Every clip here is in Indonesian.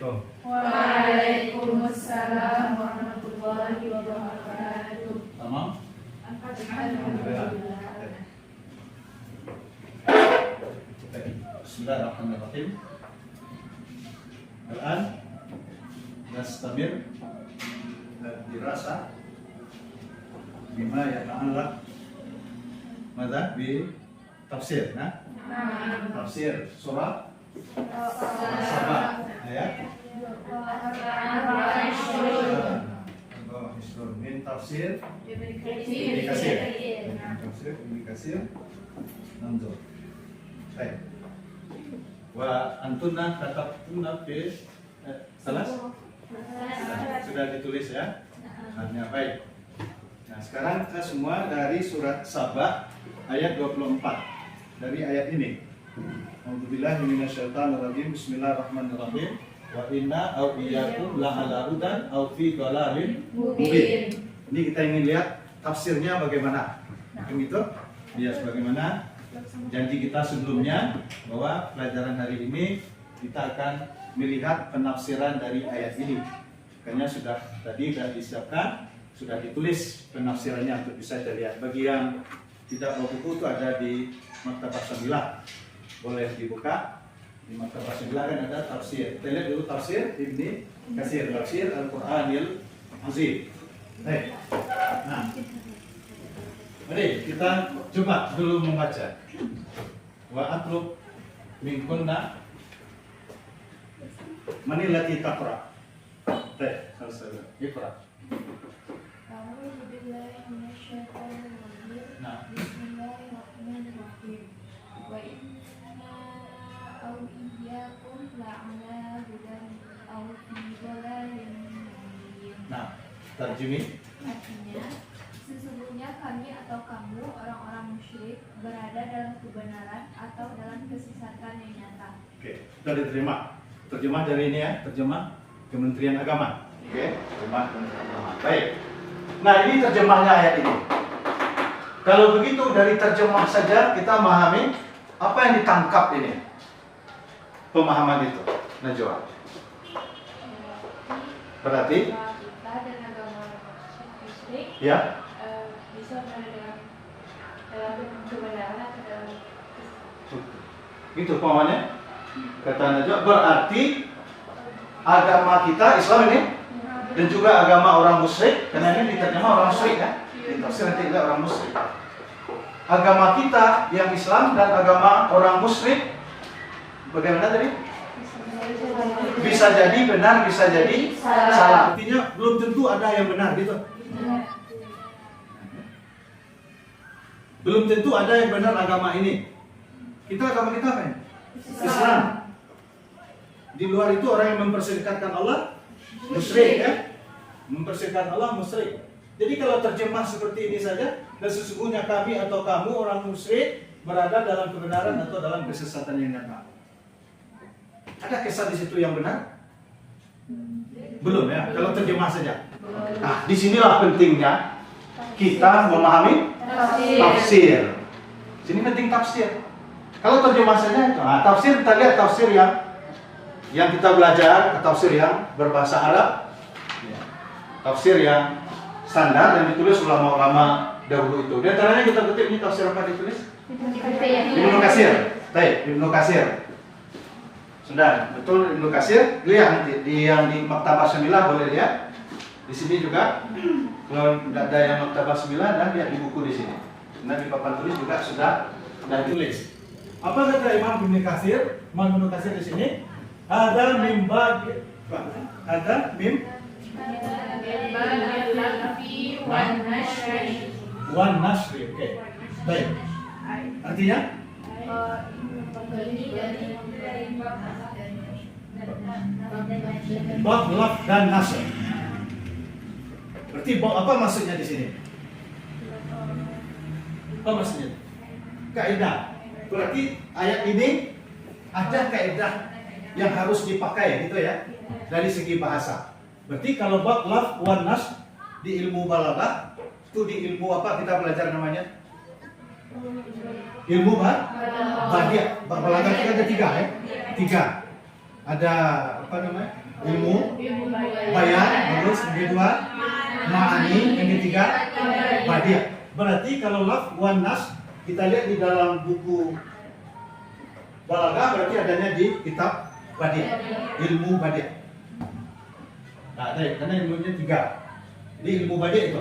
Assalamualaikum. Waalaikumsalam warahmatullahi wabarakatuh. Tamam? Alhamdulillah. Bismillahirrahmanirrahim. Al-an nastamir dirasa bima yata'allaq madza bi tafsir, nah? Tafsir surah Sabah ayat min tafsir Ibnu Katsir. Tafsir Ibnu Katsir nanzur. Baik. Wa antunna katabtuna fi salas? Sudah ditulis ya? Hanya baik. Nah, sekarang kita semua dari surat Sabah ayat 24. Dari ayat ini. A'udzubillahi minasyaitonirrajim. Bismillahirrahmanirrahim. Wa inna aw iyyakum la'ala hudan aw fi dhalalin mubin. Ini kita ingin lihat tafsirnya bagaimana. Begitu? Lihat bagaimana janji kita sebelumnya bahwa pelajaran hari ini kita akan melihat penafsiran dari ayat ini. Makanya sudah tadi sudah disiapkan, sudah ditulis penafsirannya untuk bisa dilihat. Bagi yang tidak bawa buku itu ada di Maktabah Samilah. Boleh dibuka. Di Maktabah Samilah kan ada tafsir. Kita lihat dulu tafsir Ibnu Katsir, tafsir Al-Qur'anil Azim. Baik. Nah, mari kita coba dulu membaca. Wa atlub min kunna manillati taqra. Baik, selesai. Iqra. A'udzu billahi minasyaitonir rajim. Nah. Bismillahirrahmanirrahim. Wa inna aw iyyakum la'ala hudan aw fi dhalalin mubin. Nah, terjemah. Artinya, sesungguhnya kami atau kamu orang-orang musyrik berada dalam kebenaran atau dalam kesesatan yang nyata. Oke, sudah diterima. Terjemah dari ini ya, terjemah Kementerian Agama. Oke, terjemah Kementerian Agama. Baik. Nah, ini terjemahnya ayat ini. Kalau begitu dari terjemah saja kita memahami apa yang ditangkap ini. Pemahaman itu. Najwa. Berarti kita dan agama musyrik ya, bisa berada dalam kebenaran atau dalam gitu pemahamannya. Kata Najwa, berarti agama kita Islam ini dan juga agama orang musyrik, karena ini diterjemah orang musyrik kan, ditafsir nanti juga orang musyrik. Agama kita yang Islam dan agama orang musyrik bagaimana tadi? Bisa jadi benar, bisa jadi salah. Artinya belum tentu ada yang benar gitu. Belum tentu ada yang benar agama ini. Agama kita apa ya? Islam. Di luar itu orang yang memperserikatkan Allah musyrik ya. Memperserikatkan Allah musyrik. Jadi kalau terjemah seperti ini saja, dan sesungguhnya kami atau kamu orang musyrik berada dalam kebenaran atau dalam kesesatan yang nyata. Ada kesan di situ yang benar? Belum ya, kalau terjemah saja. Nah, disinilah pentingnya kita memahami tafsir. Sini penting tafsir. Kalau terjemah saja itu, nah, tafsir kita lihat tafsir yang kita belajar, tafsir yang berbahasa Arab, tafsir yang standar dan ditulis ulama-ulama dahulu itu. Di antaranya kita kutip ini tafsir apa ditulis? Ibnu Katsir. Baik, Ibnu Katsir. Sudah, betul Ibnu Katsir. Lihat nanti yang di Maktabah Samilah boleh lihat. Di sini juga. Kalau tidak ada yang Maktabah Samilah, dan lihat di buku di sini. Nah, di papan tulis juga sudah ditulis. Apa kata Imam Ibnu Katsir? Imam Ibnu Katsir di sini. Ada mim wan nasri. Oke. Baik. Artinya bab laf dan nasr. Berarti apa maksudnya di sini? Apa maksudnya? Kaidah. Berarti ayat ini ada kaidah yang harus dipakai gitu ya dari segi bahasa. Berarti kalau bab laf wan nas di ilmu balaghah itu di ilmu apa kita belajar namanya? Ilmu badiah. Balaghah itu ada tiga ya? Tiga. ada apa namanya? Ilmu bayan, bagus. Yang kedua ma'ani, yang ketiga badi'. Berarti kalau laf wan nas kita lihat di dalam buku balaghah berarti adanya di kitab badi', ilmu badi'. Nah, karena ilmunya 3. Jadi ilmu badi' itu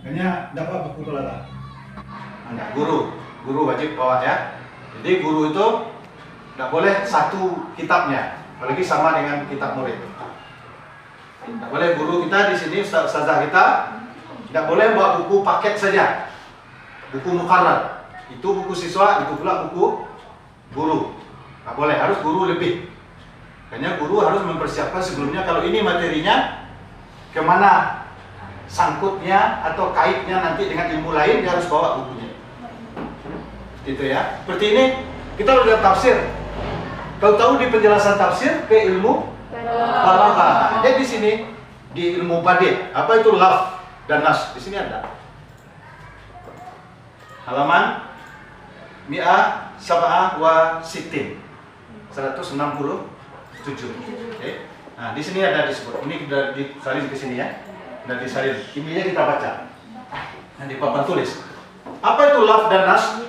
hanya dapat buku balaghah. Nah, guru wajib bawa ya. Jadi guru itu tidak boleh satu kitabnya, apalagi sama dengan kitab murid. Tidak boleh guru kita di sini, ustazah kita tidak boleh bawa buku paket saja, buku mukarrar. Itu buku siswa, itu pula buku guru. Tidak boleh, harus guru lebih. Makanya guru harus mempersiapkan sebelumnya kalau ini materinya kemana sangkutnya atau kaitnya nanti dengan ilmu lain, dia harus bawa bukunya. Gitu ya. Seperti ini kita udah tafsir. Kau tahu di penjelasan tafsir ke ilmu balaghah. Jadi di sini di ilmu badi' apa itu laf dan nas? Di sini ada. Halaman 167. 167. Oke. Nah, di sini ada disebut. Ini sudah disalin ke sini ya. Sudah disalin. Ini kita baca. Nah, di papan tulis. Apa itu laf dan nas?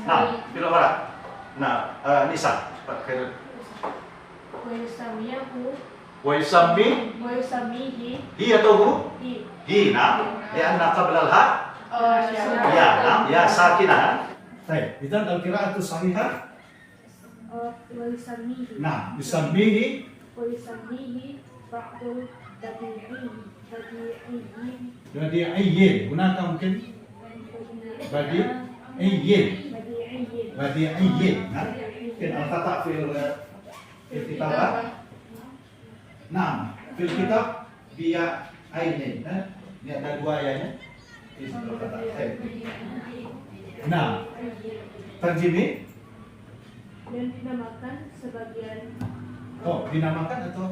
Nah, bila mana? Nah, Nisa, Pak Khairul. Wa yusammihi hi atau hu? Hi, nah. Lianna qabla al-ha. Ya, nah, ya sakinah. Baik, itu al-qira'atu sahihah. Nah, yusammihi ba'dul badi'iyyin. Gunaka mungkin badi'iyyin. Nah, mungkin al-kata' fil kitabah. Nah, fil kitab biya ainin. Ini ada 2 ayatnya. Nah, terjemih dan dinamakan sebagian. Oh, dinamakan atau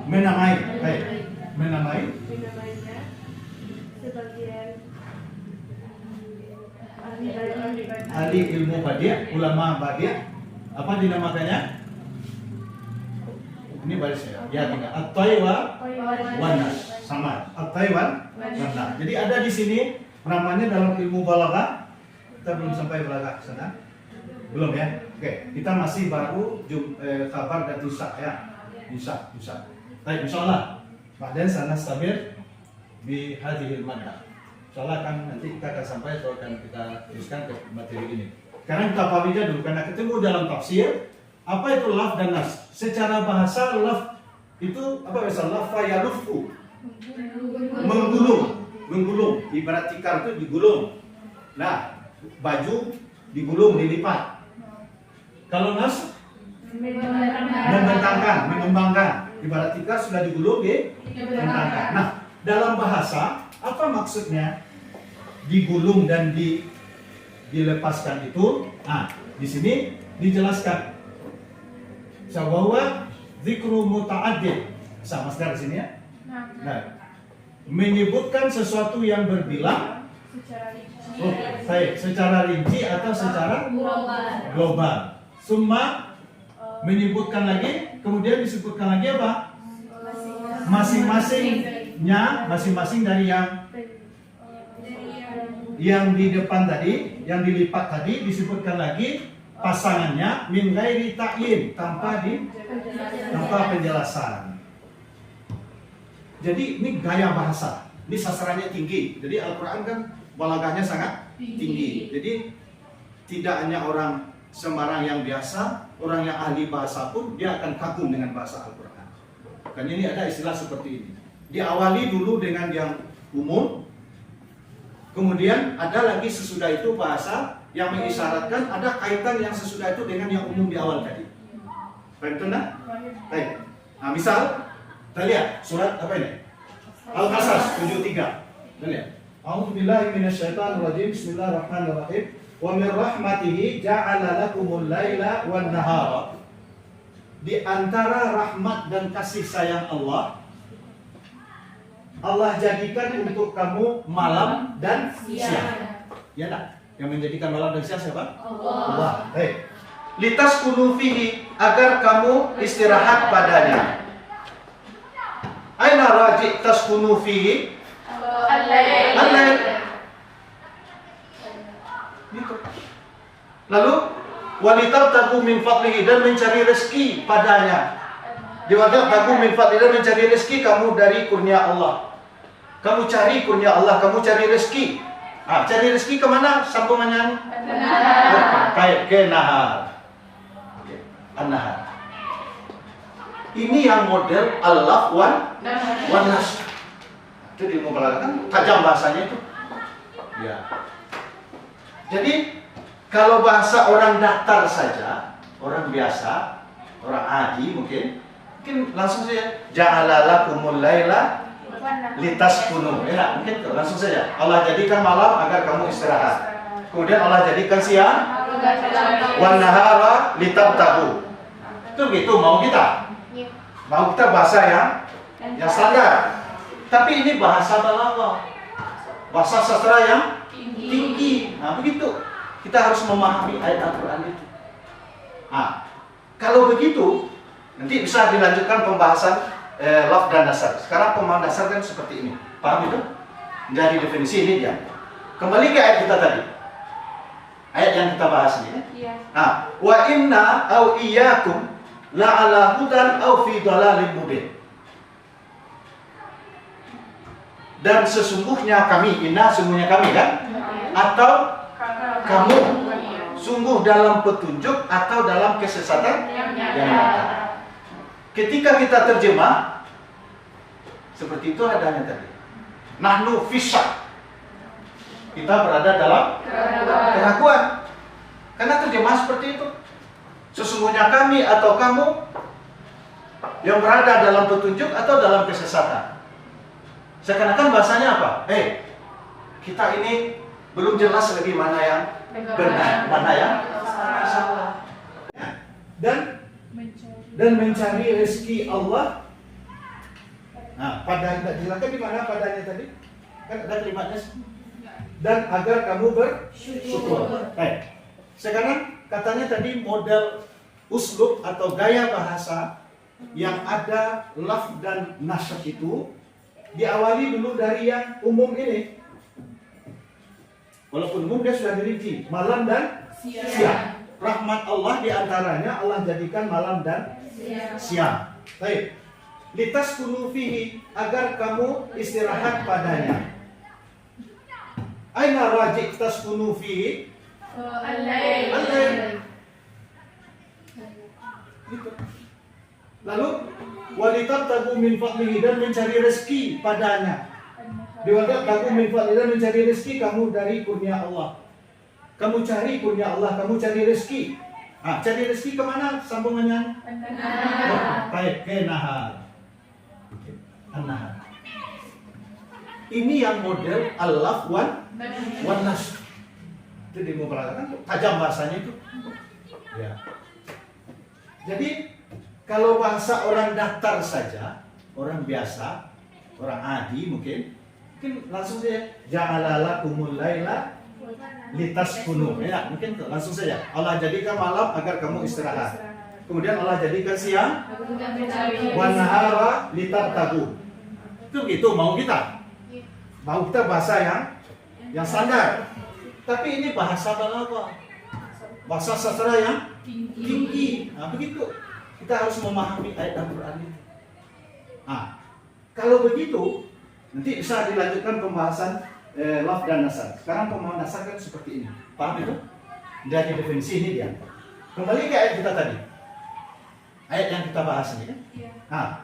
menamai? Baik, menamainya sebagian ahli ilmu badi', ulama badi'. Apa dinamakannya? Ini baris ya, tinggal at-taywa wanas sama at-taywan wanas. Jadi ada di sini namanya dalam ilmu balaghah. Kita belum sampai balaghah sana. Belum ya? Oke, kita masih baru kabar dan tusak ya. Bisa. Baik, insyaallah. Ba'dan sana sabir bi hadhil maddah. Insyaallah kan nanti kita akan sampai atau akan kita teruskan ke materi ini. Sekarang kita pahami dulu karena ketemu dalam tafsir apa itu laf dan nas. Secara bahasa laf itu apa bahasa laf yalufu. Menggulung. Ibarat tikar itu digulung. Nah, baju digulung, dilipat. Kalau nas membentangkan, mengembangkan. Ibarat tikar sudah digulung, dibentangkan. Nah, dalam bahasa apa maksudnya digulung dan dilepaskan itu? Nah, di sini dijelaskan. Sawawa dzikru muta'addid. Sama sekali di sini ya. Nah, menyebutkan sesuatu yang berbilang secara rinci atau secara global. Summa menyebutkan lagi, kemudian disebutkan lagi apa? Masing-masing dari yang di depan tadi, yang dilipat tadi disebutkan lagi pasangannya min ghairi ta'yin, tanpa penjelasan. Jadi ini gaya bahasa, ini sasarannya tinggi. Jadi Al-Quran kan balaghahnya sangat tinggi. Jadi tidak hanya orang sembarang yang biasa, orang yang ahli bahasa pun dia akan kagum dengan bahasa Al-Quran. Dan ini ada istilah seperti ini. Diawali dulu dengan yang umum, kemudian ada lagi sesudah itu bahasa yang mengisyaratkan ada kaitan yang sesudah itu dengan yang umum di awal tadi. Betul tak? Baik. Nah, misal kita lihat surat apa ini? Al-Qasas 73. Kita lihat. A'udzubillahi minasyaitonirrajim. Bismillahirrahmanirrahim. Wa min rahmatihi ja'ala lakumul laila wan nahara. Di antara rahmat dan kasih sayang Allah jadikan untuk kamu malam dan siang. Ya tak? Yang menjadikan malam dan siang siapa? Allah. Baik. litaskunu fihi, agar kamu istirahat padanya. Aina raji taskunu fihi? Al-lail. Gitu. Lalu walitabtagu min fadlihi, dan mencari rezeki padanya. Walitabtagu min fadlihi, dan mencari rezeki kamu dari kurnia Allah. Kamu cari kurnia Allah, kamu cari rezeki. Cari rezeki kemana? Sambungannya kayak ke nahar. An-nahar. Ini yang model al-laf wan nas. Itu di kan tajam bahasanya itu. Ya. Jadi kalau bahasa orang datar saja, orang biasa, orang adi mungkin langsung saja ja'alalakumul laila litaskunu. Ya, mungkin langsung saja. Allah jadikan malam agar kamu istirahat. Kemudian Allah jadikan siang wan nahara litabtagu. Itu gitu mau kita. Mau kita bahasa yang standar. Tapi ini bahasa balaghah. Bahasa sastra yang tinggi. Nah, begitu. Kita harus memahami ayat Al-Qur'an itu. Kalau begitu, nanti bisa dilanjutkan pembahasan laf dan dasar. Sekarang pemahaman dasar kan seperti ini. Paham itu? Dari definisi ini dia. Kembali ke ayat kita tadi. Ayat yang kita bahas ini. Wa inna au iyyakum la'ala hudan au fi dhalalin mubin. Dan sesungguhnya kami, sungguhnya kami kan? Atau kamu sungguh dalam petunjuk atau dalam kesesatan yang nyata. Ketika kita terjemah seperti itu adanya tadi. Nahnu fisyak. Kita berada dalam keraguan. Karena terjemah seperti itu. Sesungguhnya kami atau kamu yang berada dalam petunjuk atau dalam kesesatan. Seakan-akan bahasanya apa? Kita ini belum jelas lagi mana yang benar, mana yang salah. Dan mencari rezeki Allah. Pada dijelaskan di mana padanya tadi? Kan ada kalimatnya. Dan agar kamu bersyukur. Sekarang katanya tadi model uslub atau gaya bahasa yang ada laf dan nasr itu diawali dulu dari yang umum ini. Walaupun umum dia sudah dirinci, malam dan siang. Rahmat Allah diantaranya Allah jadikan malam dan siang. Baik. Litaskunu fihi, agar kamu istirahat padanya. Aina raji taskunu fihi? Al-lail. Gitu. Lalu walitabtagu min fadlihi, dan mencari rezeki padanya. Walitabtagu min fadlihi, dan mencari rezeki kamu dari kurnia Allah. Kamu cari kurnia Allah, kamu cari rezeki. Cari rezeki kemana? Sambungannya kayak ke nahar. An-nahar. Ini yang model al-laf wan nas. Itu dimempelajari tajam bahasanya itu. Ya. Jadi kalau bahasa orang datar saja, orang biasa, orang adi mungkin langsung saja ja'alalakumul laila litaskunu. Ya, mungkin langsung saja. Allah jadikan malam agar kamu istirahat. Kemudian Allah jadikan siang wan nahara litabtagu. Itu gitu mau kita. Mau kita bahasa yang standar. Tapi ini bahasa balaghah. Bahasa sastra yang tinggi. Begitu. Kita harus memahami ayat Al-Qur'an ini. Kalau begitu, nanti bisa dilanjutkan pembahasan laf dan nasar. Sekarang pemahaman dasar kan seperti ini. Paham itu? Dari definisi ini dia. Kembali ke ayat kita tadi. Ayat yang kita bahas ini kan?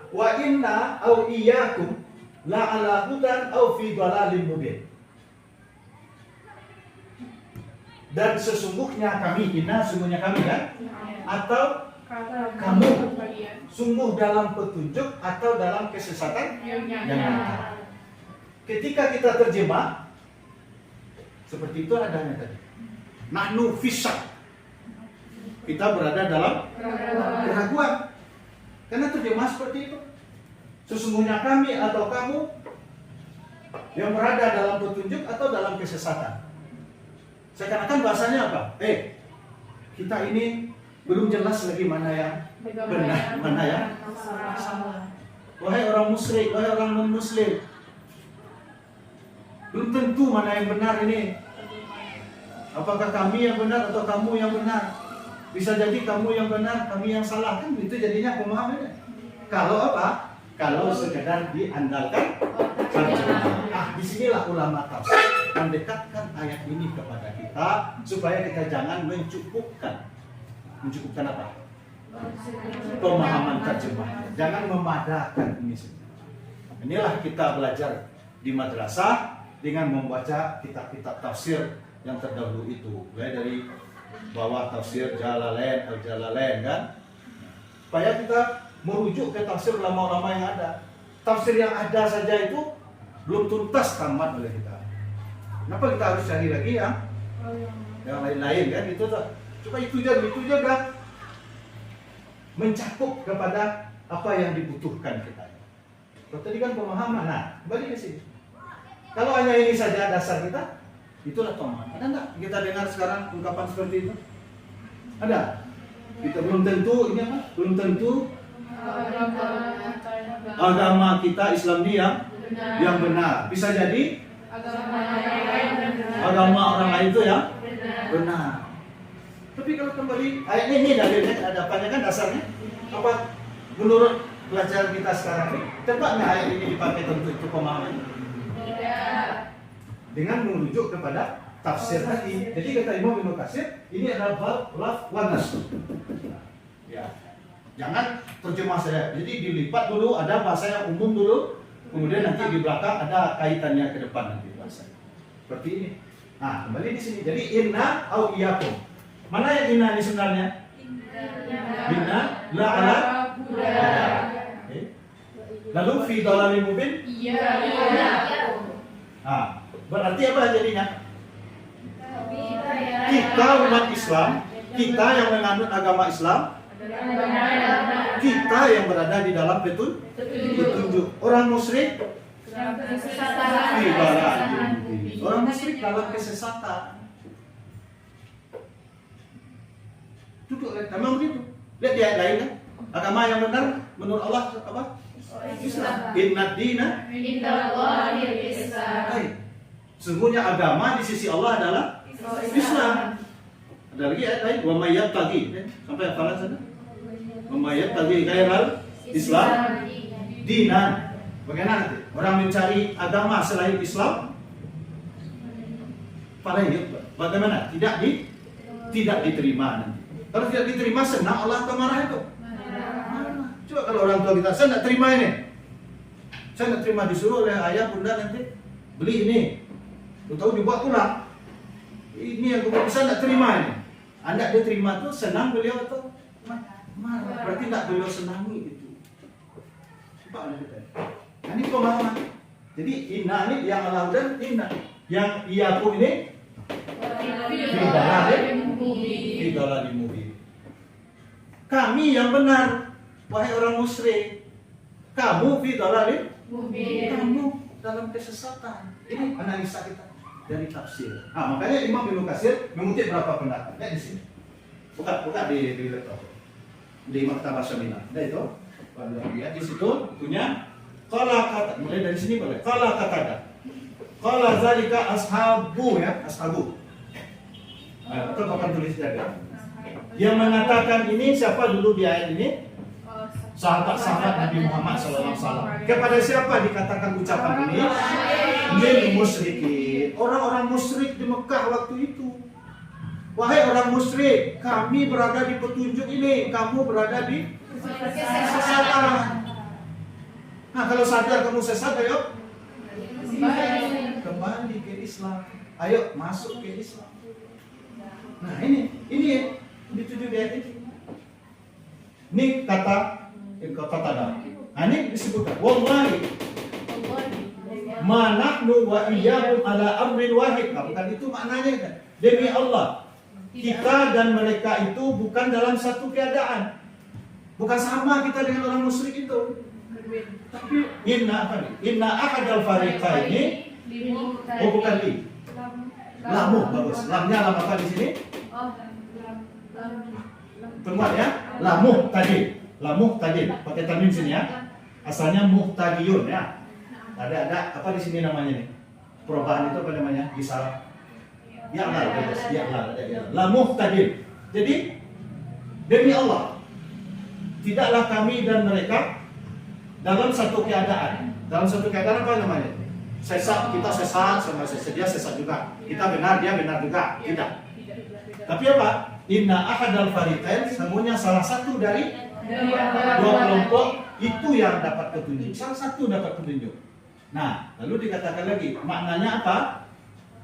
Wa inna au iyyakum la'ala hudan au fi dhalalin mubin. Dan sesungguhnya kami, sungguhnya kami kan? Atau kamu sungguh dalam petunjuk atau dalam kesesatan yang nyata. Ketika kita terjemah seperti itu adanya tadi. Nahnu fisyak. Kita berada dalam keraguan. Karena terjemah seperti itu. Sesungguhnya kami atau kamu yang berada dalam petunjuk atau dalam kesesatan. Seakan-akan bahasanya apa? Kita ini Belum jelas lagi mana yang benar, mana yang salah. Wahai orang musyrik, wahai orang non-muslim, belum tentu mana yang benar ini. Apakah kami yang benar atau kamu yang benar? Bisa jadi kamu yang benar, kami yang salah, kan itu jadinya pemahamannya. Kalau apa? Kalau sekedar diandalkan terjemahan. Disinilah ulama tafsir mendekatkan ayat ini kepada kita supaya kita jangan mencukupkan apa? Pemahaman terjemahan. Jangan memadahkan ini semua. Inilah kita belajar di madrasah dengan membaca kitab-kitab tafsir yang terdahulu itu, mulai dari bawah tafsir Jalalain, Al-Jalalain kan, supaya kita merujuk ke tafsir ulama-ulama yang ada. Tafsir yang ada saja itu belum tuntas tamat oleh kita. Kenapa kita harus cari lagi yang lain-lain kan? Itu tuh, cuma itu juga mencakup kepada apa yang dibutuhkan kita. Kalau tadi kan pemahaman, nah kembali ke sini. Kalau hanya ini saja dasar kita, itulah pemahaman. Ada nggak kita dengar sekarang ungkapan seperti itu? Ada? Kita belum tentu ini apa? Belum tentu agama kita Islam ini yang benar. Bisa jadi agama orang lain itu yang benar. Tapi kalau kembali ayat ini dalilnya ada apanya kan dasarnya? Apa menurut pelajaran kita sekarang ini? Tepatnya ayat ini dipakai untuk itu pemahaman? Dengan merujuk kepada tafsir tadi. Jadi kata Imam Ibnu Katsir, ini adalah bab laf wa nasr. Ya. Jangan terjemah saja. Jadi dilipat dulu, ada bahasa yang umum dulu, kemudian nanti di belakang ada kaitannya ke depan nanti bahasa. Seperti ini. Nah, kembali di sini. Jadi inna au iyyakum. Mana yang inna ini sebenarnya? Inna la ala okay. Lalu fi dhalalin mubin? Nah, berarti apa jadinya? Kita umat Islam, kita yang menganut agama Islam, kita yang berada di dalam petunjuk. Orang musyrik orang musyrik dalam kesesatan. Duduk memang begitu. Lihat di ayat lain kan? Agama yang benar menurut Allah apa? Islam. Inna dina indallahil Islam. Sesungguhnya agama di sisi Allah adalah Islam. Ada lagi ayat lain, wa may yabtaghi, sampai hafalan sana. Wa may yabtaghi ghairal Islam dinan. Bagaimana nanti? Orang mencari agama selain Islam, bagaimana? Tidak diterima nanti. Kalau tidak diterima, senang Allah atau marah itu? Coba kalau orang tua kita, saya tidak terima ini. Saya tidak terima, disuruh oleh ayah, bunda nanti beli ini. Tahu dibuat pulang. Ini yang kemudian saya tidak terima ini. Anda dia terima tuh senang beliau atau marah? Berarti tidak beliau senangi itu. Coba oleh kita. Ini pemahaman. Jadi inna ini yang Allah dan inna. Yang iyakum ini Tidaklah dimudi. Kami yang benar, wahai orang musyrik. Kamu tidaklah kamu dalam kesesatan. Ini analisa kita dari tafsir. Makanya Imam Ibnu Katsir mengutip berapa pendapat. Lihat di sini. Buka di laptop. Di Maktabah Syamilah. Ada itu. Lihat di situ punya qala kata. Mulai dari sini boleh. Qala kata. Qala zalika ashabu ya, ashabu. Atau kapan tulis jaga. Yang mengatakan ini siapa dulu di ayat ini? Sahabat-sahabat Nabi Muhammad SAW. Kepada siapa dikatakan ucapan ini? Lil musyrikin. Orang-orang musyrik di Mekah waktu itu. Wahai orang musyrik, kami berada di petunjuk ini, kamu berada di kesesatan. Nah, kalau sadar kamu sesat, ayo kembali ke Islam. Ayo masuk ke Islam. Nah, ini dituju di ayat ini. Ini kata tada. Nah, ini disebutkan wallahi ma nahnu wa iyyakum ala amrin wahid. Nah, bukan itu maknanya kan. Demi Allah, kita dan mereka itu bukan dalam satu keadaan. Bukan sama kita dengan orang musyrik itu. Tapi inna ahadal fariqaini bukan li. Lamu bagus. Lamnya lam apa di sini? Perempuan ya. La muhtadin. La muhtadin. Pakai tanwin sini ya. Asalnya muhtadiyun ya. Ada apa di sini namanya nih? Perubahan itu apa namanya? Bisa ya'lal, ada ya. La muhtadin. Jadi demi Allah, tidaklah kami dan mereka dalam satu keadaan. Dalam satu keadaan apa namanya? Sesat, kita sesat sama dia sesat juga. Kita benar, dia benar juga. Tidak. Tapi apa? Inna ahadal fariqain, semuanya salah satu dari dua kelompok itu yang dapat petunjuk. Salah satu dapat petunjuk. Nah, lalu dikatakan lagi, maknanya apa?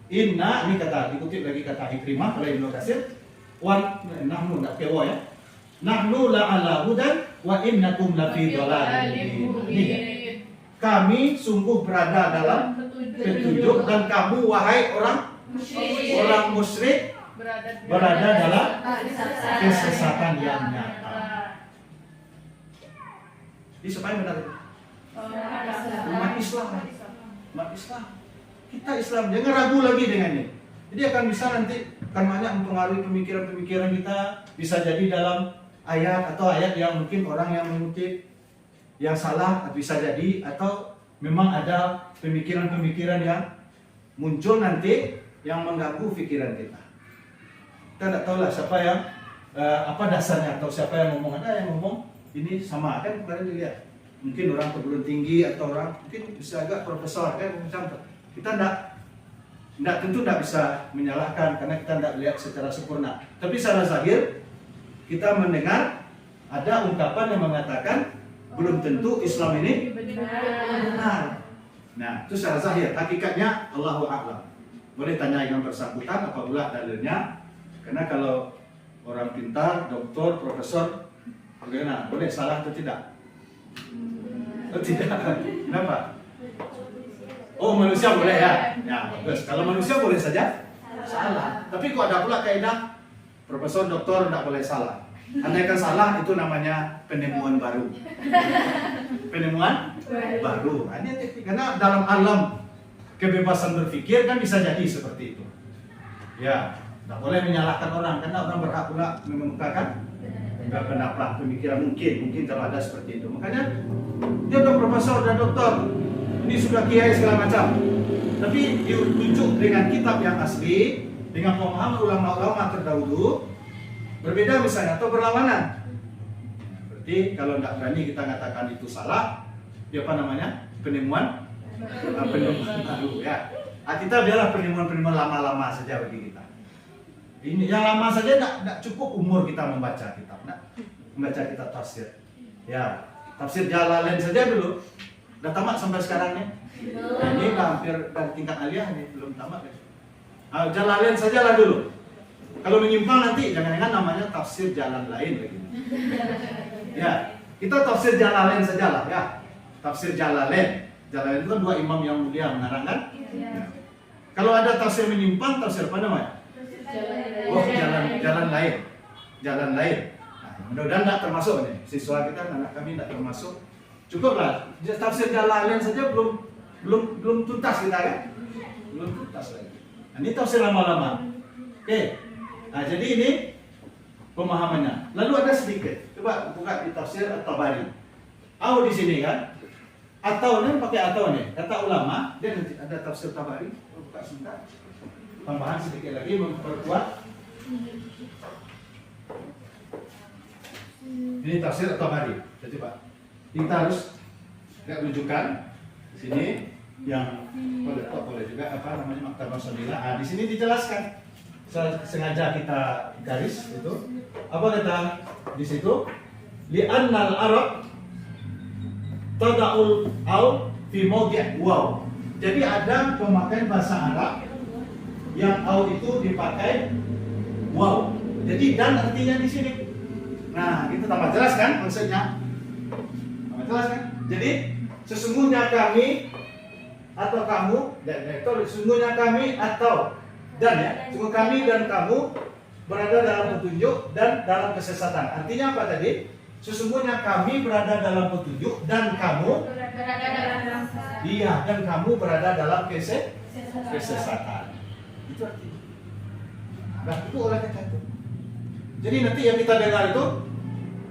Inna, ini kata dikutip lagi kata Ikrimah oleh Ibnu Katsir, wa nahnu enggak kewa ya. Nahnu la'ala hudan wa innakum lafi dhalalin mubin. Kami sungguh berada dalam petunjuk dan kamu wahai orang musyrik berada dalam kesesatan yang nyata. Jadi siapa yang benar itu? Umat Islam. Umat Islam. Kita Islam, jangan ragu lagi dengan ini. Jadi akan bisa nanti akan banyak mempengaruhi pemikiran-pemikiran kita. Bisa jadi dalam ayat atau ayat yang mungkin orang yang mengutip yang salah bisa jadi, atau memang ada pemikiran-pemikiran yang muncul nanti yang mengganggu pikiran kita. Kita tidak tahu lah siapa yang apa dasarnya atau siapa yang ngomong. Ada yang ngomong ini sama kan kemarin dilihat. Mungkin orang perguruan tinggi atau orang mungkin bisa agak profesor kan macam. Kita tentu tidak bisa menyalahkan karena kita tidak lihat secara sempurna. Tapi secara zahir kita mendengar ada ungkapan yang mengatakan belum tentu Islam ini benar. Nah, itu secara zahir. Hakikatnya Allahu a'lam. Boleh tanya yang bersangkutan apabila dalilnya. Karena kalau orang pintar, doktor, profesor, bagaimana? Boleh salah atau tidak? Oh, tidak. Kenapa? Oh, manusia boleh ya? Ya, bagus. Kalau manusia boleh saja salah. Tapi kok ada pula kaidah profesor, doktor tidak boleh salah. Andaikan salah itu namanya penemuan baru. Penemuan baru. Ini karena dalam alam kebebasan berpikir kan bisa jadi seperti itu. Ya, tidak boleh menyalahkan orang karena orang berhak pula mengemukakan pendapat, pemikiran mungkin kalau ada seperti itu. Makanya dia udah profesor dan doktor, ini sudah kiai segala macam. Tapi ditunjuk dengan kitab yang asli, dengan pemahaman ulama-ulama terdahulu, berbeda misalnya atau berlawanan. Berarti kalau tidak berani kita katakan itu salah, ya apa namanya? Penemuan baru ya. Kita biarlah penemuan lama-lama saja bagi kita. Ini yang lama saja tidak cukup umur kita membaca kitab, membaca kitab tafsir. Ya, tafsir Jalalain saja dulu udah tamat sampai sekarang ya. Ini hampir tingkat aliyah ini belum tamat ya. Jalalain sajalah dulu. Kalau menyimpang nanti jangan-jangan namanya tafsir jalan lain lagi. Ya, kita tafsir Jalalain sajalah ya. Tafsir Jalalain. Jalalain itu kan dua imam yang mulia mengarangkan. Ya. Kalau ada tafsir menyimpang, tafsir apa namanya? Oh, jalan lain. Jalan lain. Nah, mudah-mudahan tidak termasuk nih. Siswa kita, anak kami tidak termasuk. Cukuplah. Tafsir Jalalain saja belum tuntas kita kan? Belum tuntas lagi. Nah, ini tafsir lama-lama. Oke. Nah, jadi ini pemahamannya. Lalu ada sedikit. Coba buka di tafsir At-Tabari. Di sini kan? Atau nih pakai atau nih. Kata ulama, dia nanti ada tafsir Tabari. Buka sebentar. Tambahan sedikit lagi memperkuat. Ini tafsir At-Tabari. Jadi Pak, kita harus lihat rujukan sini yang boleh juga apa namanya Maktabah Sabilah. Di sini dijelaskan. Sengaja kita garis itu. Apa kata di situ? Li'annal Arab tada'ul au fi mawdi' waw. Jadi ada pemakaian bahasa Arab yang au itu dipakai waw. Jadi dan artinya di sini. Nah, itu tambah jelas kan maksudnya? Tambah jelas kan? Jadi sesungguhnya kami atau kamu dan itu sesungguhnya kami atau dan ya, sungguh kami dan kamu berada dalam petunjuk dan dalam kesesatan. Artinya apa tadi? Sesungguhnya kami berada dalam petunjuk dan kamu berada dalam kesesatan. Iya, dan kamu berada dalam kesesatan. Itu artinya. Nah, itu oleh kata itu. Jadi nanti yang kita dengar itu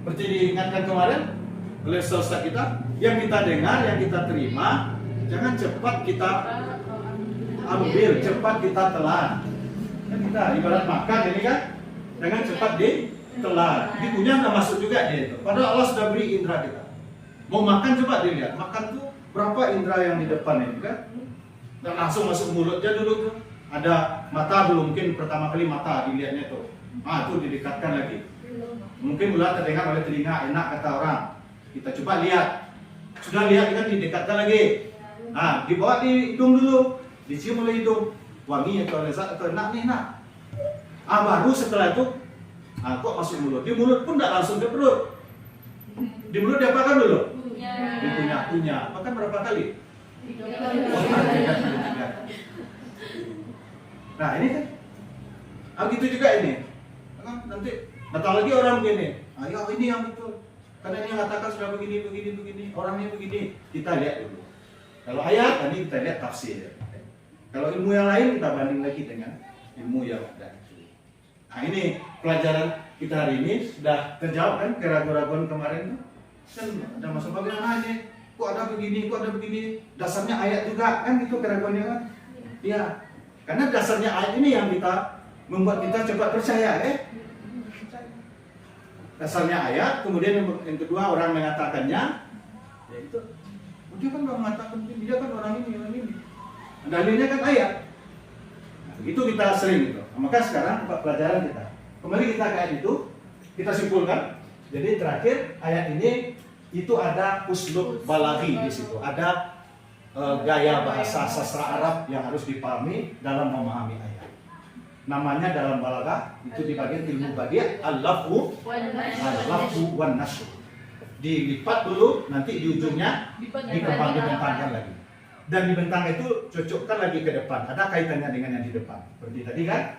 seperti diingatkan kemarin oleh Ustaz kita, yang kita dengar, yang kita terima, jangan cepat kita ambil, cepat kita telan. Kan kita ibarat makan ini kan, jangan cepat ditelan. Dikunyah nggak masuk juga dia itu. Padahal Allah sudah beri indera kita. Mau makan coba dilihat, makan tuh berapa indera yang di depan ini kan? Dan langsung masuk mulutnya dulu tuh. Ada mata dulu, mungkin pertama kali mata dilihatnya tuh. Itu didekatkan lagi. Mungkin mulai terdengar oleh telinga, enak kata orang. Kita coba lihat. Sudah lihat kan didekatkan lagi. Dibawa di hidung dulu. Dicium oleh hidung. Wangi atau lezat atau enak nih, enak. Baru setelah itu kok masuk mulut. Di mulut pun tidak langsung ke perut. Di mulut diapakan dulu? Dikunyah-kunyah. Makan berapa kali? 3. Nah ini kan. Gitu juga ini. Nanti datang lagi orang begini. Ayo ini yang betul. Karena ini mengatakan sudah begini. Orangnya begini. Kita lihat dulu. Kalau ayat, nanti kita lihat tafsir. Kalau ilmu yang lain kita banding lagi dengan ilmu yang ada. Nah ini pelajaran kita hari ini sudah terjawab kan keraguan-keraguan kemarin itu. Kan ada masa bagaimana ini? Kok ada begini? Dasarnya ayat juga kan gitu keraguannya kan? Iya. Karena dasarnya ayat ini yang kita membuat kita cepat percaya Dasarnya ayat, kemudian yang kedua orang mengatakannya, ya itu. Dia kan orang mengatakan dia kan orang ini. Dalilnya kan ayat. Nah, begitu kita sering gitu. Maka sekarang pelajaran kita. Kembali kita ke ayat itu, kita simpulkan. Jadi terakhir ayat ini itu ada uslub balaghi di situ. Ada gaya bahasa sastra Arab yang harus dipahami dalam memahami ayat. Namanya dalam balaghah itu di bagian ilmu badi' al-lafzu wan nashr. Dilipat dulu, nanti di ujungnya dibentangkan lagi. Dan dibentang itu cocokkan lagi ke depan. Ada kaitannya dengan yang di depan. Seperti tadi kan,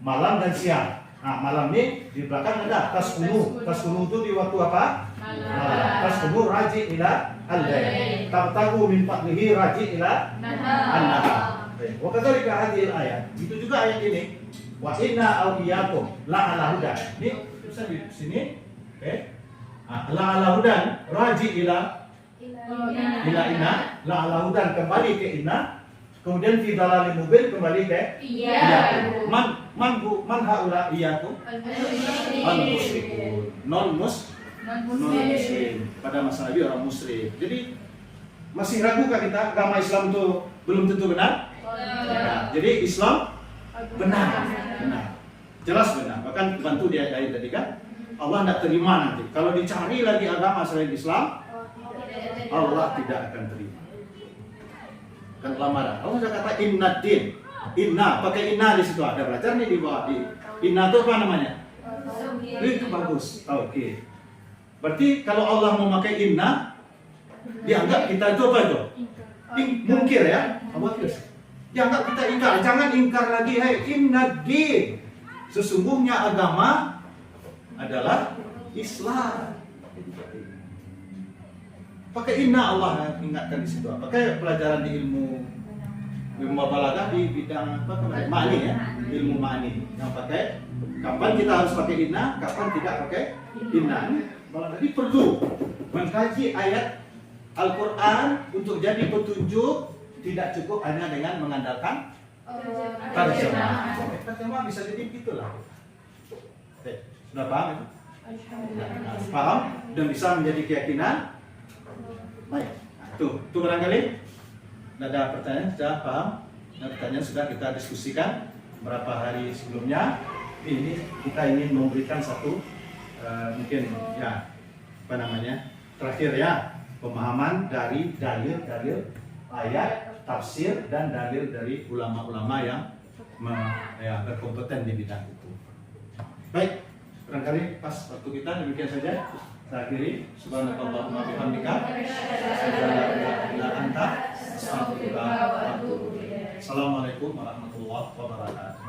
malam dan siang. Nah, malam ini di belakang ada tasqunu. Tasqunu itu di waktu apa? Malam. Tasqunu raji ila al-lail. Tabtagu min fadlihi raji ila an-nahar. Wa kadzalika hadhil ayat. Itu juga ayat ini. Wa inna awliyakum la ala hudan. Ini bisa di sini. La ala hudan raji ila inna la ala hudan kembali ke inna. Kemudian fi dalalil mubin kembali ke iyakum. Man haula iyakum? Al-musyrikun. Non muslim. Pada masa Nabi orang musyrik. Jadi masih ragukah kita agama Islam itu belum tentu benar? Ya, jadi Islam benar. Jelas benar. Bahkan bantu dia ayat tadi kan. Allah tidak terima nanti. Kalau dicari lagi agama selain Islam, Allah tidak akan terima. Kan lamaran. Allah sudah kata inna din. Inna, pakai inna di situ ada belajar nih di bawah. Inna itu apa namanya? Itu bagus. Oke. Berarti kalau Allah mau pakai inna, dianggap kita itu apa itu? Mungkir ya. Dianggap kita ingkar. Jangan ingkar lagi. Inna din. Sesungguhnya agama adalah Islam. Pakai inna Allah ingatkan di situ. Pakai pelajaran di ilmu balaghah di bidang apa kemarin? Ma'ni ya, ilmu ma'ni. Yang pakai kapan kita harus pakai inna, kapan tidak pakai inna. Jadi perlu mengkaji ayat Al-Quran untuk jadi petunjuk. Tidak cukup hanya dengan mengandalkan terjemah. Terjemah bisa jadi gitulah. Sudah paham itu? Paham dan bisa menjadi keyakinan. Baik, tuh barangkali ada pertanyaan, sudah paham? Nah, pertanyaan sudah kita diskusikan beberapa hari sebelumnya. Ini kita ingin memberikan satu mungkin ya apa namanya terakhir ya pemahaman dari dalil ayat, tafsir dan dalil dari ulama-ulama yang berkompeten di bidang itu. Baik, barangkali pas waktu kita demikian saja. Saya akhiri. Subhanakallahumma bihamdika asyhadu an la ilaha illa anta astaghfiruka wa atubu ilaik. Assalamualaikum warahmatullahi wabarakatuh.